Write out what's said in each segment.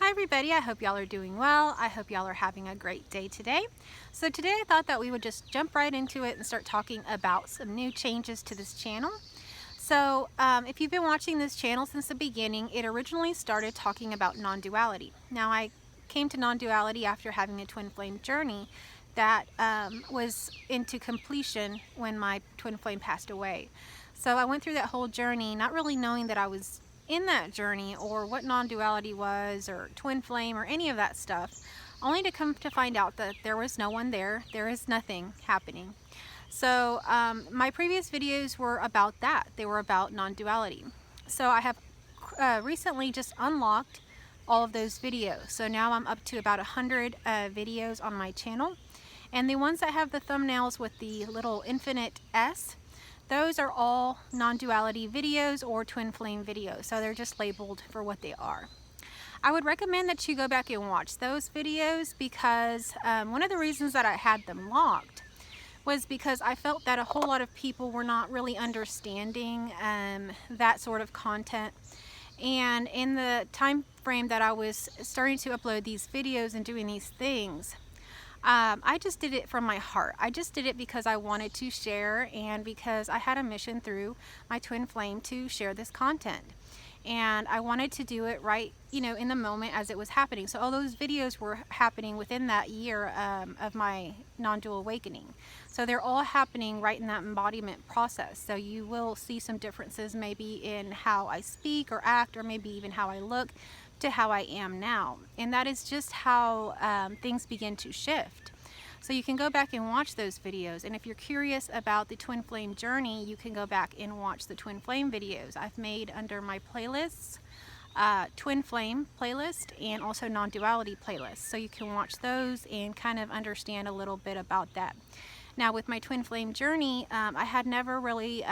Hi everybody, I hope y'all are doing well. I hope y'all are having a great day today. So today I thought that we would just jump right into it and start talking about some new changes to this channel. So if you've been watching this channel since the beginning, it originally started talking about non-duality. Now I came to non-duality after having a twin flame journey that was into completion when my twin flame passed away. So I went through that whole journey not really knowing that I was in that journey or what non-duality was or twin flame or any of that stuff, only to come to find out that there was no one there. There is nothing happening. So my previous videos were about that. They were about non-duality. So I have recently just unlocked all of those videos. So now I'm up to about 100 videos on my channel. And the ones that have the thumbnails with the little infinite S, those are all non-duality videos or twin flame videos. So they're just labeled for what they are. I would recommend that you go back and watch those videos because one of the reasons that I had them locked was because I felt that a whole lot of people were not really understanding that sort of content. And in the time frame that I was starting to upload these videos and doing these things, I just did it from my heart. I just did it because I wanted to share and because I had a mission through my twin flame to share this content. And I wanted to do it right, in the moment as it was happening. So all those videos were happening within that year of my non-dual awakening. So they're all happening right in that embodiment process. So you will see some differences maybe in how I speak or act, or maybe even how I look to how I am now. And that is just how things begin to shift. So you can go back and watch those videos. And if you're curious about the twin flame journey, you can go back and watch the twin flame videos I've made under my playlists, twin flame playlist and also non-duality playlist. So you can watch those and kind of understand a little bit about that. Now with my twin flame journey, I had never really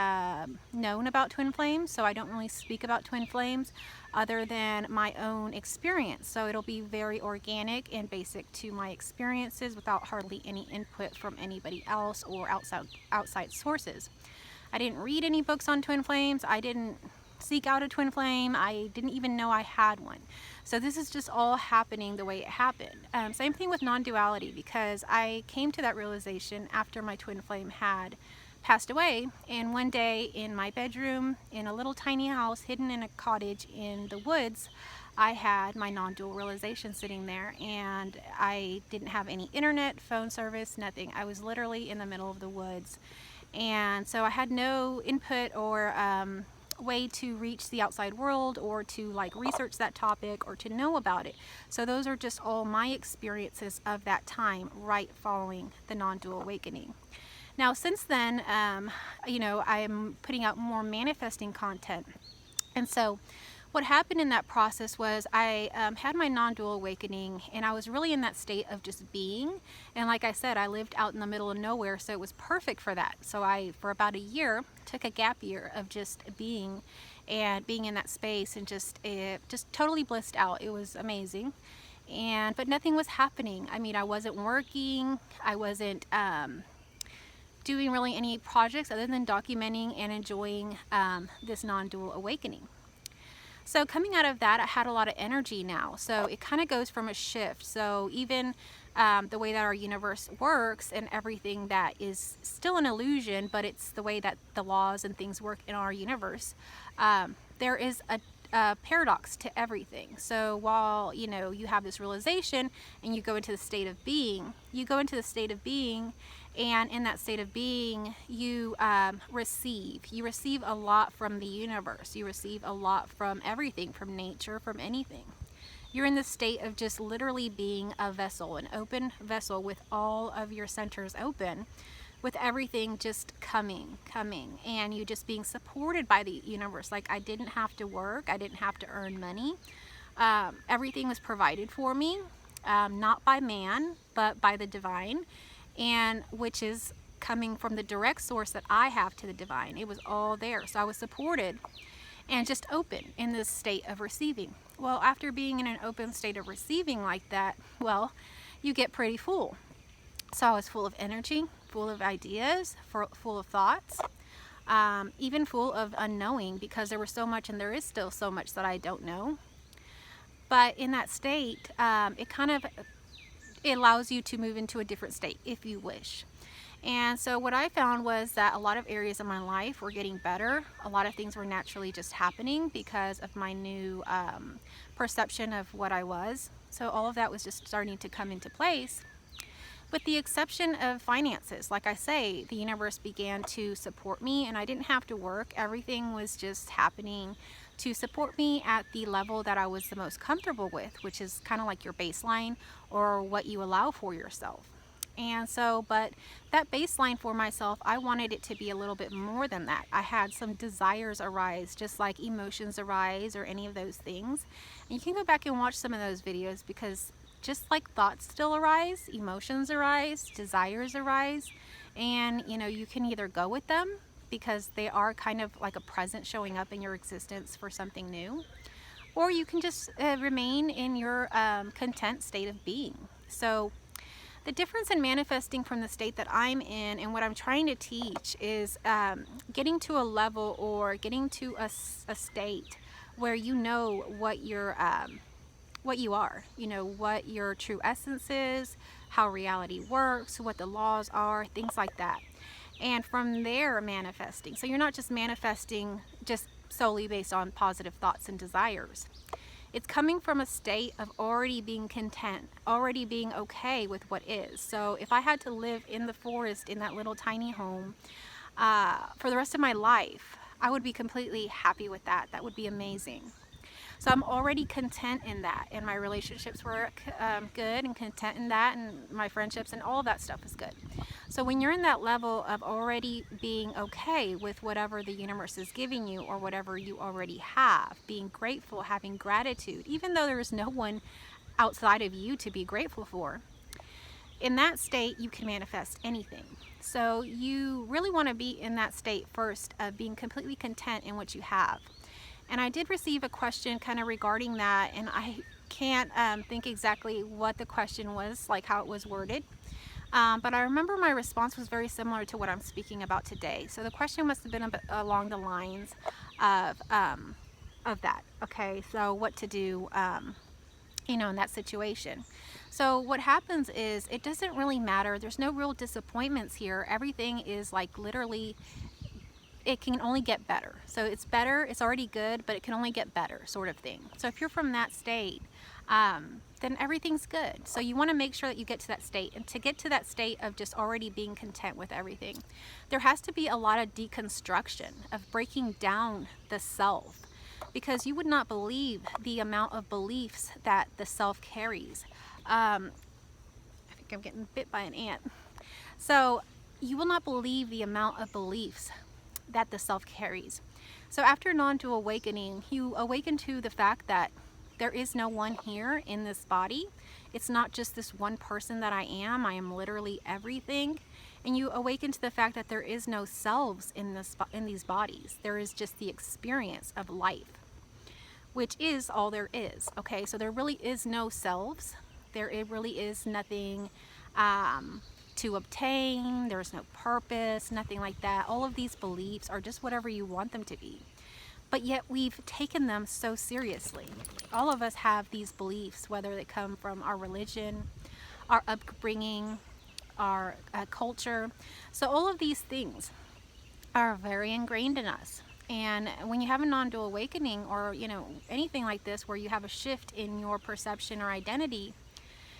known about twin flames, so I don't really speak about twin flames other than my own experience. So it'll be very organic and basic to my experiences without hardly any input from anybody else or outside sources. I didn't read any books on twin flames. I didn't seek out a twin flame. I didn't even know I had one. So this is just all happening the way it happened. Same thing with non-duality, because I came to that realization after my twin flame had passed away. And one day in my bedroom, in a little tiny house hidden in a cottage in the woods, I had my non-dual realization sitting there, and I didn't have any internet, phone service, nothing. I was literally in the middle of the woods. And so I had no input or way to reach the outside world or to research that topic or to know about it. So those are just all my experiences of that time right following the non-dual awakening. Now since then, I'm putting out more manifesting content. And so what happened in that process was I had my non-dual awakening, and I was really in that state of just being. And like I said, I lived out in the middle of nowhere, so it was perfect for that. So I, for about a year, took a gap year of just being and being in that space, and just totally blissed out. It was amazing. But nothing was happening. I mean, I wasn't working. I wasn't doing really any projects other than documenting and enjoying this non-dual awakening. So coming out of that, I had a lot of energy now. So it kind of goes from a shift. So even the way that our universe works and everything that is still an illusion, but it's the way that the laws and things work in our universe. There is a paradox to everything. So while, you have this realization and you go into the state of being, and in that state of being, you receive a lot from the universe. You receive a lot from everything, from nature, from anything. You're in the state of just literally being a vessel, an open vessel with all of your centers open, with everything just coming, and you just being supported by the universe. Like, I didn't have to work. I didn't have to earn money. Everything was provided for me, not by man, but by the divine, and which is coming from the direct source that I have to the divine. It was all there. So I was supported and just open in this state of receiving. Well, after being in an open state of receiving like that, well, you get pretty full. So I was full of energy, full of ideas, full of thoughts, even full of unknowing, because there was so much, and there is still so much that I don't know. But in that state, it allows you to move into a different state if you wish. And so what I found was that a lot of areas of my life were getting better. A lot of things were naturally just happening because of my new perception of what I was. So all of that was just starting to come into place. With the exception of finances, like I say, the universe began to support me and I didn't have to work. Everything was just happening to support me at the level that I was the most comfortable with, which is kind of like your baseline or what you allow for yourself. And so, but that baseline for myself, I wanted it to be a little bit more than that. I had some desires arise, just like emotions arise or any of those things. And you can go back and watch some of those videos, because just like thoughts still arise, emotions arise, desires arise, and you can either go with them because they are kind of like a present showing up in your existence for something new, or you can just remain in your content state of being. So the difference in manifesting from the state that I'm in and what I'm trying to teach is getting to a level or getting to a state where you know what you are, what your true essence is, how reality works, what the laws are, things like that. And from there, manifesting. So you're not just manifesting just solely based on positive thoughts and desires. It's coming from a state of already being content, already being okay with what is. So if I had to live in the forest in that little tiny home for the rest of my life, I would be completely happy with that. That would be amazing. So I'm already content in that, and my relationships were good and content in that, and my friendships and all that stuff is good. So when you're in that level of already being okay with whatever the universe is giving you or whatever you already have, being grateful, having gratitude, even though there is no one outside of you to be grateful for, in that state you can manifest anything. So you really want to be in that state first of being completely content in what you have. And I did receive a question kind of regarding that, and I can't think exactly what the question was, like how it was worded. But I remember my response was very similar to what I'm speaking about today. So the question must have been a bit along the lines of that. Okay, so what to do, in that situation. So what happens is it doesn't really matter. There's no real disappointments here. Everything is like literally, it can only get better. So it's better, it's already good, but it can only get better, sort of thing. So if you're from that state, then everything's good. So you want to make sure that you get to that state. And to get to that state of just already being content with everything, there has to be a lot of deconstruction, of breaking down the self, because you would not believe the amount of beliefs that the self carries. I think I'm getting bit by an ant. So you will not believe the amount of beliefs that the self carries. So after non-dual awakening, you awaken to the fact that there is no one here in this body. It's not just this one person that I am literally everything. And you awaken to the fact that there is no selves in these bodies. There is just the experience of life, which is all there is. Okay, so there really is no selves. It really is nothing to obtain. There's no purpose, nothing like that. All of these beliefs are just whatever you want them to be. But yet we've taken them so seriously. All of us have these beliefs, whether they come from our religion, our upbringing, our culture. So all of these things are very ingrained in us. And when you have a non-dual awakening, or anything like this where you have a shift in your perception or identity,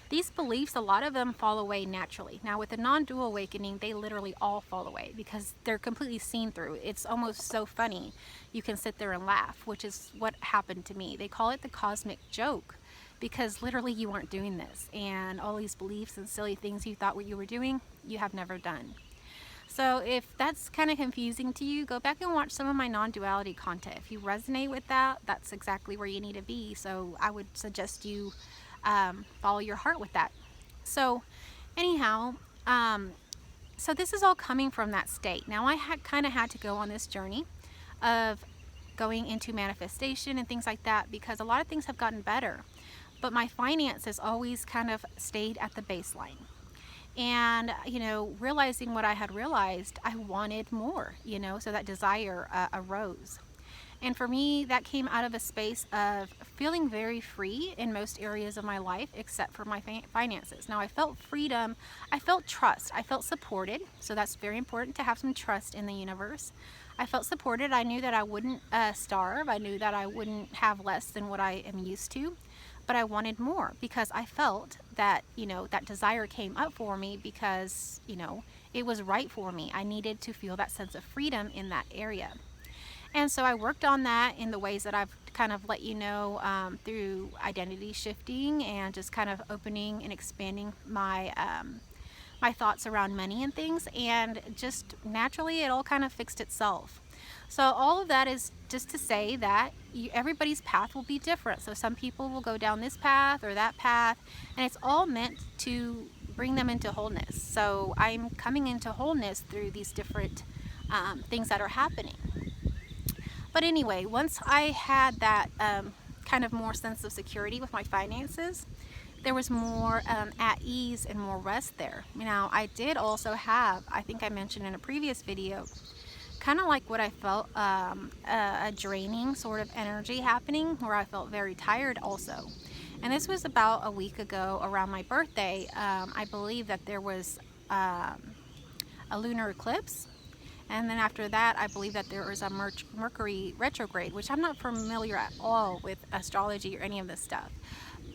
these beliefs, a lot of them fall away naturally. Now with the non-dual awakening, they literally all fall away because they're completely seen through. It's almost so funny. You can sit there and laugh, which is what happened to me. They call it the cosmic joke, because literally you aren't doing this. And all these beliefs and silly things you thought what you were doing, you have never done. So if that's kind of confusing to you, go back and watch some of my non-duality content. If you resonate with that, that's exactly where you need to be. So I would suggest you follow your heart with that. So anyhow, so this is all coming from that state. Now I kind of had to go on this journey of going into manifestation and things like that, because a lot of things have gotten better, but my finances always kind of stayed at the baseline. And realizing what I had realized, I wanted more, so that desire arose. And for me, that came out of a space of feeling very free in most areas of my life except for my finances. Now, I felt freedom, I felt trust, I felt supported. So that's very important to have some trust in the universe. I felt supported. I knew that I wouldn't starve. I knew that I wouldn't have less than what I am used to. But I wanted more because I felt that, that desire came up for me because, it was right for me. I needed to feel that sense of freedom in that area. And so I worked on that in the ways that I've kind of let you know through identity shifting and just kind of opening and expanding my my thoughts around money and things, and just naturally it all kind of fixed itself. So all of that is just to say that everybody's path will be different. So some people will go down this path or that path, and it's all meant to bring them into wholeness. So I'm coming into wholeness through these different things that are happening. But anyway, once I had that kind of more sense of security with my finances, there was more at ease and more rest there. Now, I did also have, I think I mentioned in a previous video, kind of like what I felt, a draining sort of energy happening where I felt very tired also. And this was about a week ago around my birthday. I believe that there was a lunar eclipse. And then after that, I believe that there was a Mercury retrograde, which I'm not familiar at all with astrology or any of this stuff.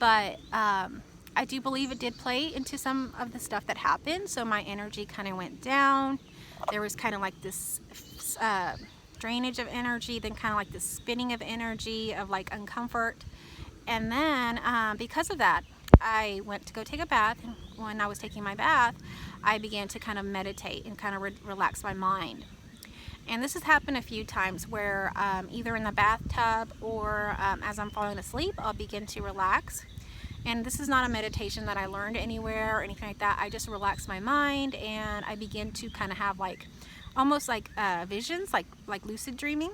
But I do believe it did play into some of the stuff that happened. So my energy kind of went down. There was kind of like this drainage of energy, then kind of like this spinning of energy of like uncomfort. And then because of that, I went to go take a bath. And when I was taking my bath, I began to kind of meditate and kind of relax my mind. And this has happened a few times where either in the bathtub or as I'm falling asleep, I'll begin to relax. And this is not a meditation that I learned anywhere or anything like that. I just relax my mind and I begin to kind of have like almost like visions, like lucid dreaming.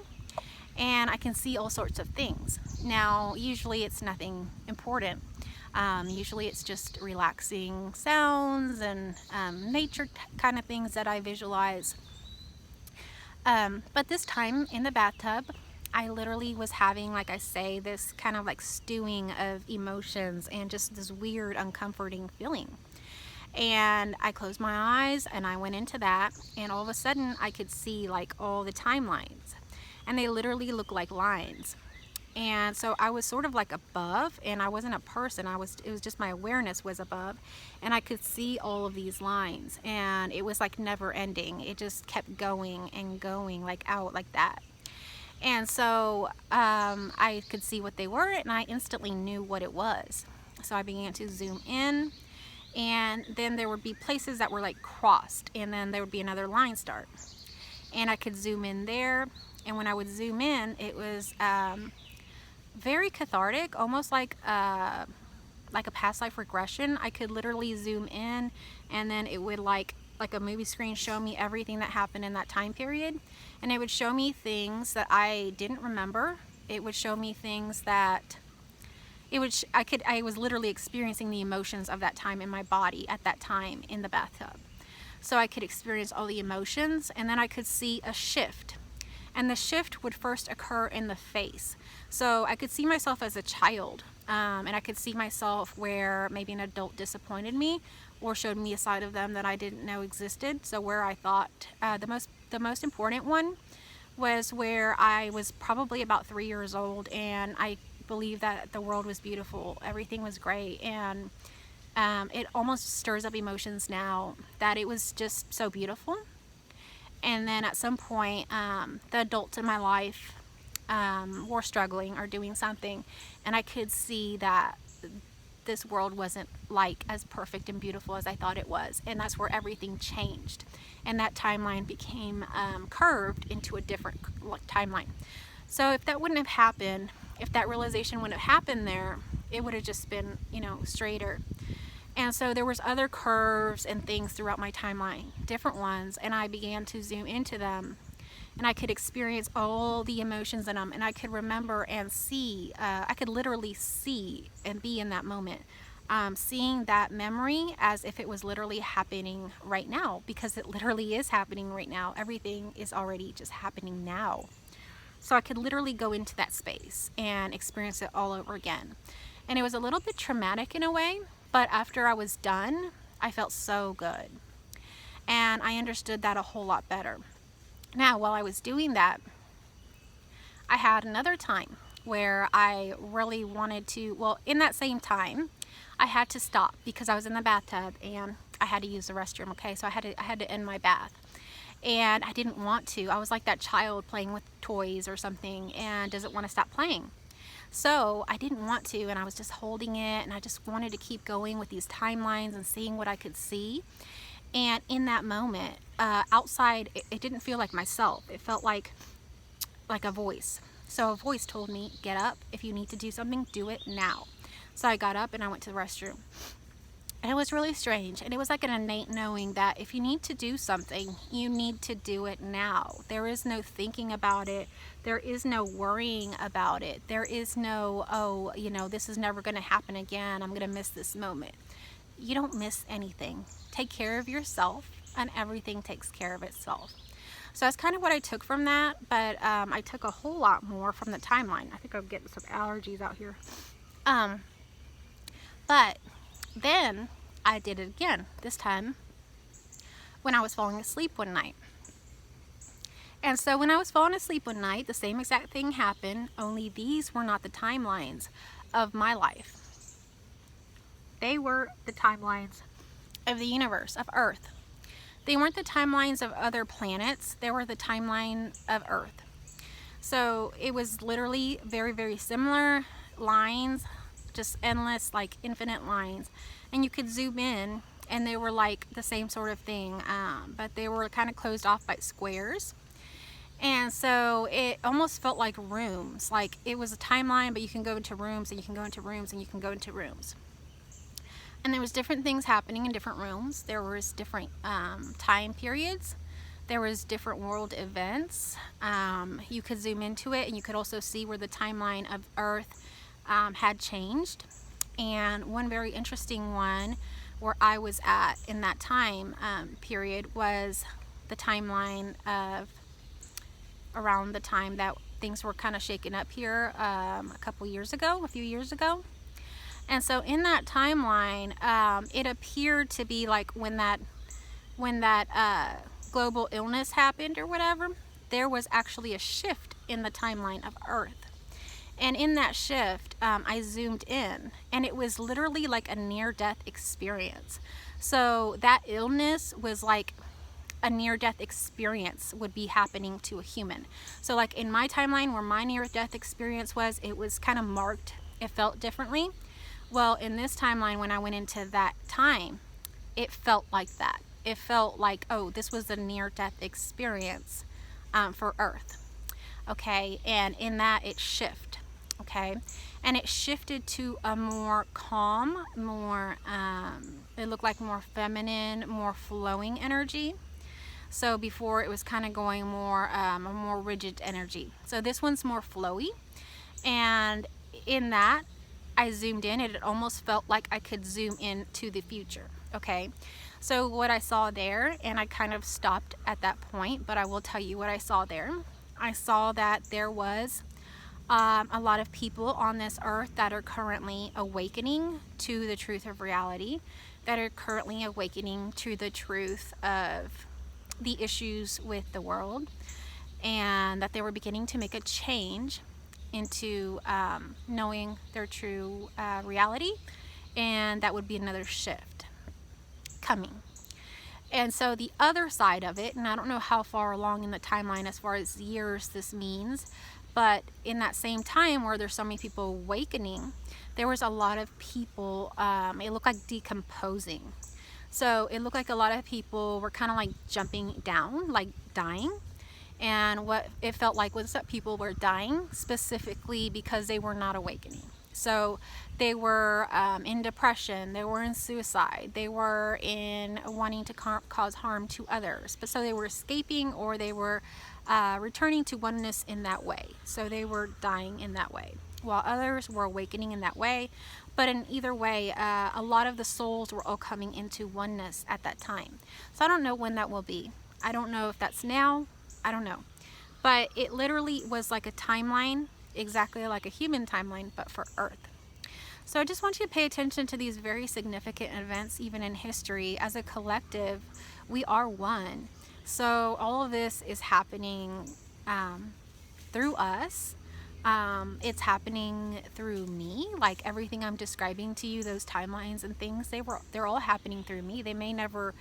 And I can see all sorts of things. Now, usually it's nothing important. Usually it's just relaxing sounds and nature kind of things that I visualize. But this time in the bathtub, I literally was having, like I say, this kind of like stewing of emotions and just this weird, uncomforting feeling. And I closed my eyes and I went into that, and all of a sudden I could see like all the timelines, and they literally look like lines. And so I was sort of like above, and I wasn't a person. It was just my awareness was above, and I could see all of these lines, and it was like never ending. It just kept going and going, like out like that. And so I could see what they were, and I instantly knew what it was. So I began to zoom in, and then there would be places that were like crossed, and then there would be another line start, and I could zoom in there. And when I would zoom in, it was very cathartic, almost like a past life regression. I could literally zoom in, and then it would like a movie screen show me everything that happened in that time period, and it would show me things that I didn't remember. It would show me things that I was literally experiencing the emotions of that time in my body at that time in the bathtub. So I could experience all the emotions, and then I could see a shift. And the shift would first occur in the face. So I could see myself as a child, and I could see myself where maybe an adult disappointed me or showed me a side of them that I didn't know existed. So where I thought the most important one was where I was probably about 3 years old, and I believed that the world was beautiful, everything was great, and it almost stirs up emotions now that it was just so beautiful. And then at some point, the adults in my life were struggling or doing something, and I could see that this world wasn't like as perfect and beautiful as I thought it was. And that's where everything changed, and that timeline became curved into a different timeline. So if that wouldn't have happened, if that realization wouldn't have happened there, it would have just been, straighter. And so there was other curves and things throughout my timeline, different ones, and I began to zoom into them, and I could experience all the emotions in them, and I could remember and see, I could literally see and be in that moment, seeing that memory as if it was literally happening right now, because it literally is happening right now. Everything is already just happening now. So I could literally go into that space and experience it all over again. And it was a little bit traumatic in a way, but after I was done, I felt so good. And I understood that a whole lot better. Now, while I was doing that, I had another time where I really wanted to, well, in that same time, I had to stop because I was in the bathtub and I had to use the restroom, okay? So I had to end my bath. And I didn't want to. I was like that child playing with toys or something and doesn't want to stop playing. So I didn't want to, and I was just holding it, and I just wanted to keep going with these timelines and seeing what I could see. And in that moment, outside, it didn't feel like myself. It felt like a voice. So a voice told me, get up. If you need to do something, do it now. So I got up and I went to the restroom. And it was really strange. And it was like an innate knowing that if you need to do something, you need to do it now. There is no thinking about it. There is no worrying about it. There is no, oh, you know, this is never going to happen again. I'm going to miss this moment. You don't miss anything. Take care of yourself and everything takes care of itself. So that's kind of what I took from that. But I took a whole lot more from the timeline. I think I'm getting some allergies out here. But then I did it again, this time when I was falling asleep one night. And so when I was falling asleep one night, the same exact thing happened, only these were not the timelines of my life. They were the timelines of the universe, of Earth. They weren't the timelines of other planets, they were the timeline of Earth. So it was literally very, very similar lines, just endless, like infinite lines. And you could zoom in and they were like the same sort of thing, but they were kind of closed off by squares. And so it almost felt like rooms, like it was a timeline, but you can go into rooms and you can go into rooms and you can go into rooms. And there was different things happening in different rooms. There was different time periods. There was different world events. You could zoom into it and you could also see where the timeline of Earth had changed. And one very interesting one where I was at in that time period was the timeline of around the time that things were kind of shaken up here a few years ago. And so in that timeline, it appeared to be like when that global illness happened or whatever, there was actually a shift in the timeline of Earth. And in that shift, I zoomed in, and it was literally like a near-death experience. So that illness was like a near-death experience would be happening to a human. So like in my timeline where my near-death experience was, it was kind of marked. It felt differently. Well, in this timeline, when I went into that time, it felt like that. It felt like, oh, this was a near-death experience for Earth. Okay, and in that it shifted. Okay, and it shifted to a more calm, more, it looked like more feminine, more flowing energy. So before it was kind of going more, a more rigid energy. So this one's more flowy. And in that, I zoomed in and it almost felt like I could zoom in to the future. Okay, so what I saw there, and I kind of stopped at that point, but I will tell you what I saw there. I saw that there was a lot of people on this earth that are currently awakening to the truth of reality, that are currently awakening to the truth of the issues with the world, and that they were beginning to make a change into knowing their true reality, and that would be another shift coming. And so the other side of it, and I don't know how far along in the timeline as far as years this means, but in that same time where there's so many people awakening, there was a lot of people, it looked like decomposing. So it looked like a lot of people were kind of like jumping down, like dying. And what it felt like was that people were dying specifically because they were not awakening. So they were in depression, they were in suicide, they were in wanting to cause harm to others. But so they were escaping, or they were returning to oneness in that way. So they were dying in that way, while others were awakening in that way. But in either way, a lot of the souls were all coming into oneness at that time. So I don't know when that will be. I don't know if that's now. I don't know. but it literally was like a timeline, exactly like a human timeline, but for Earth. So I just want you to pay attention to these very significant events, even in history. As a collective, we are one. So all of this is happening through us. It's happening through me. Like everything I'm describing to you, those timelines and things, they're all happening through me. They may never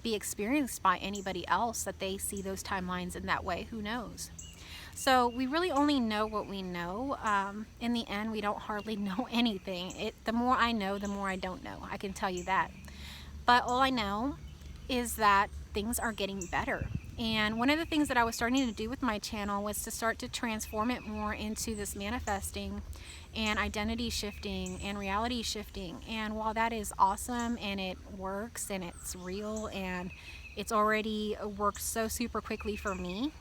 be experienced by anybody else, that they see those timelines in that way. Who knows? So we really only know what we know. In the end, we don't hardly know anything. The more I know, the more I don't know. I can tell you that. But all I know is that things are getting better. And one of the things that I was starting to do with my channel was to start to transform it more into this manifesting and identity shifting and reality shifting. And while that is awesome and it works and it's real and it's already worked so super quickly for me,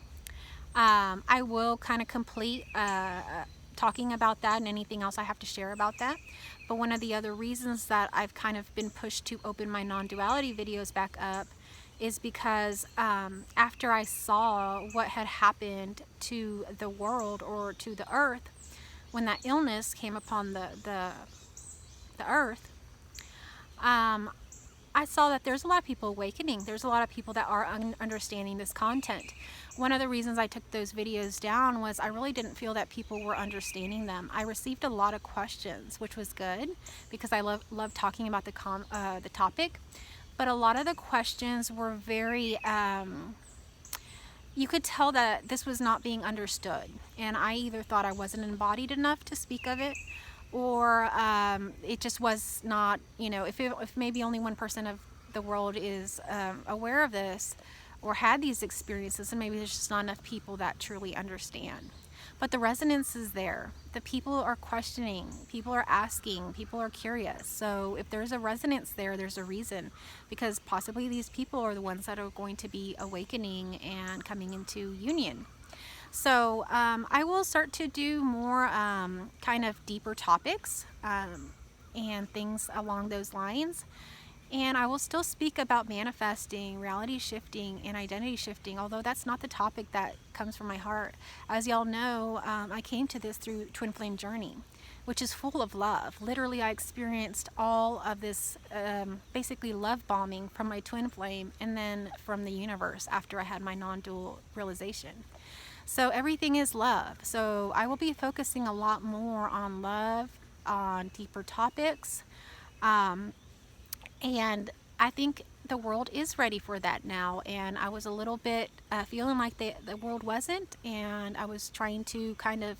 I will kind of complete talking about that and anything else I have to share about that. But one of the other reasons that I've kind of been pushed to open my non-duality videos back up is because after I saw what had happened to the world, or to the earth, when that illness came upon the earth, I saw that there's a lot of people awakening. There's a lot of people that are understanding this content. One of the reasons I took those videos down was I really didn't feel that people were understanding them. I received a lot of questions, which was good because I love talking about the topic. But a lot of the questions were very, you could tell that this was not being understood. And I either thought I wasn't embodied enough to speak of it, or it just was not, if maybe only 1% of the world is aware of this or had these experiences, and maybe there's just not enough people that truly understand. But the resonance is there. The people are questioning, people are asking, people are curious. So if there's a resonance there, there's a reason, because possibly these people are the ones that are going to be awakening and coming into union. So I will start to do more kind of deeper topics and things along those lines. And I will still speak about manifesting, reality shifting, and identity shifting, although that's not the topic that comes from my heart. As y'all know, I came to this through Twin Flame Journey, which is full of love. Literally, I experienced all of this basically love bombing from my twin flame and then from the universe after I had my non-dual realization. So everything is love. So I will be focusing a lot more on love, on deeper topics. And I think the world is ready for that now. And I was a little bit feeling like the world wasn't. And I was trying to kind of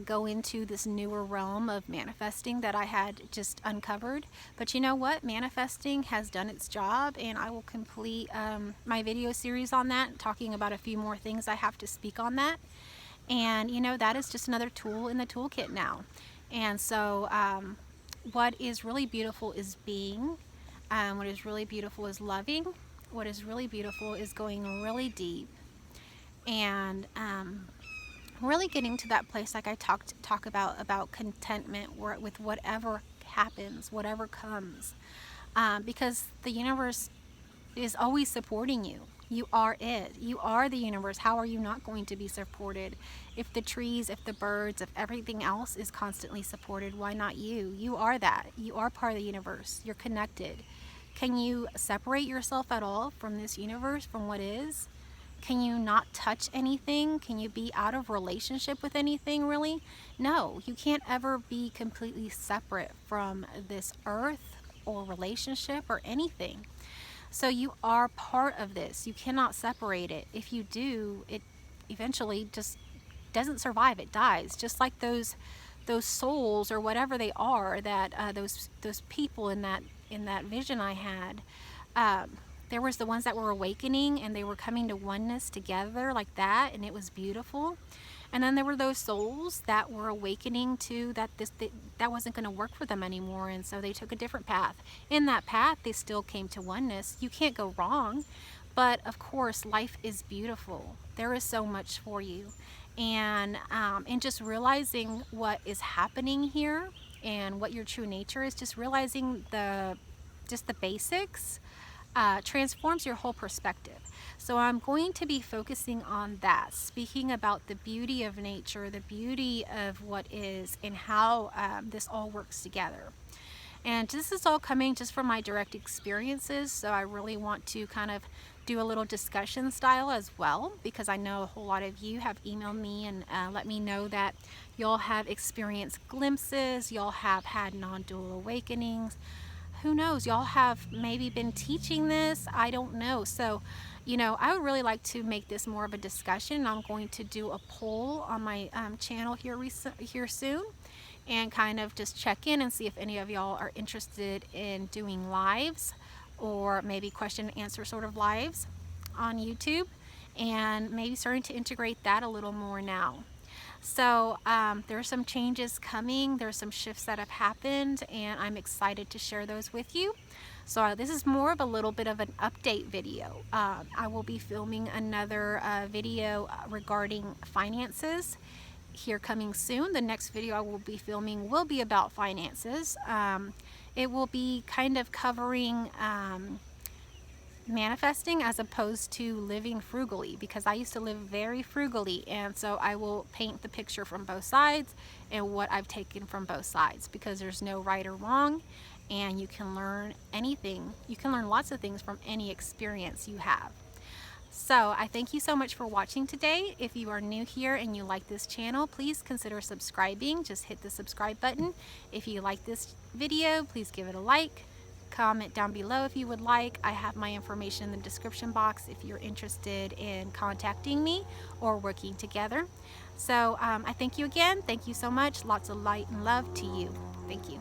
go into this newer realm of manifesting that I had just uncovered. But you know what? Manifesting has done its job. And I will complete my video series on that, talking about a few more things I have to speak on that. And that is just another tool in the toolkit now. And so what is really beautiful is being. What is really beautiful is loving. What is really beautiful is going really deep and really getting to that place, like I talk about contentment with whatever happens, whatever comes, because the universe is always supporting you. You are it. You are the universe. How are you not going to be supported? If the trees, if the birds, if everything else is constantly supported, why not you? You are that. You are part of the universe. You're connected. Can you separate yourself at all from this universe, from what is? Can you not touch anything? Can you be out of relationship with anything, really? No, you can't ever be completely separate from this earth or relationship or anything. So you are part of this. You cannot separate it. If you do, it eventually just doesn't survive. It dies. Just like those souls or whatever they are, that those people in that vision I had. There was the ones that were awakening and they were coming to oneness together like that, and it was beautiful. And then there were those souls that were awakening to that that wasn't going to work for them anymore, and so they took a different path. In that path, they still came to oneness. You can't go wrong, but of course, life is beautiful. There is so much for you, and just realizing what is happening here and what your true nature is. Just realizing the basics. transforms your whole perspective. So I'm going to be focusing on that, speaking about the beauty of nature, the beauty of what is, and how this all works together. And this is all coming just from my direct experiences, so I really want to kind of do a little discussion style as well, because I know a whole lot of you have emailed me and let me know that y'all have experienced glimpses, y'all have had non-dual awakenings. Who knows, y'all have maybe been teaching this, I don't know. So I would really like to make this more of a discussion. I'm going to do a poll on my channel here soon, and kind of just check in and see if any of y'all are interested in doing lives, or maybe question and answer sort of lives on YouTube, and maybe starting to integrate that a little more now. So there are some changes coming, there's some shifts that have happened, and I'm excited to share those with you. So this is more of a little bit of an update video. I will be filming another video regarding finances here coming soon. The next video I will be filming will be about finances. It will be kind of covering manifesting as opposed to living frugally, because I used to live very frugally, and so I will paint the picture from both sides and what I've taken from both sides, because there's no right or wrong, and you can learn anything. You can learn lots of things from any experience you have. So I thank you so much for watching today. If you are new here and you like this channel, please consider subscribing. Just hit the subscribe button. If you like this video, please give it a like. Comment down below if you would like. I have my information in the description box if you're interested in contacting me or working together. So I thank you again. Thank you so much. Lots of light and love to you. Thank you.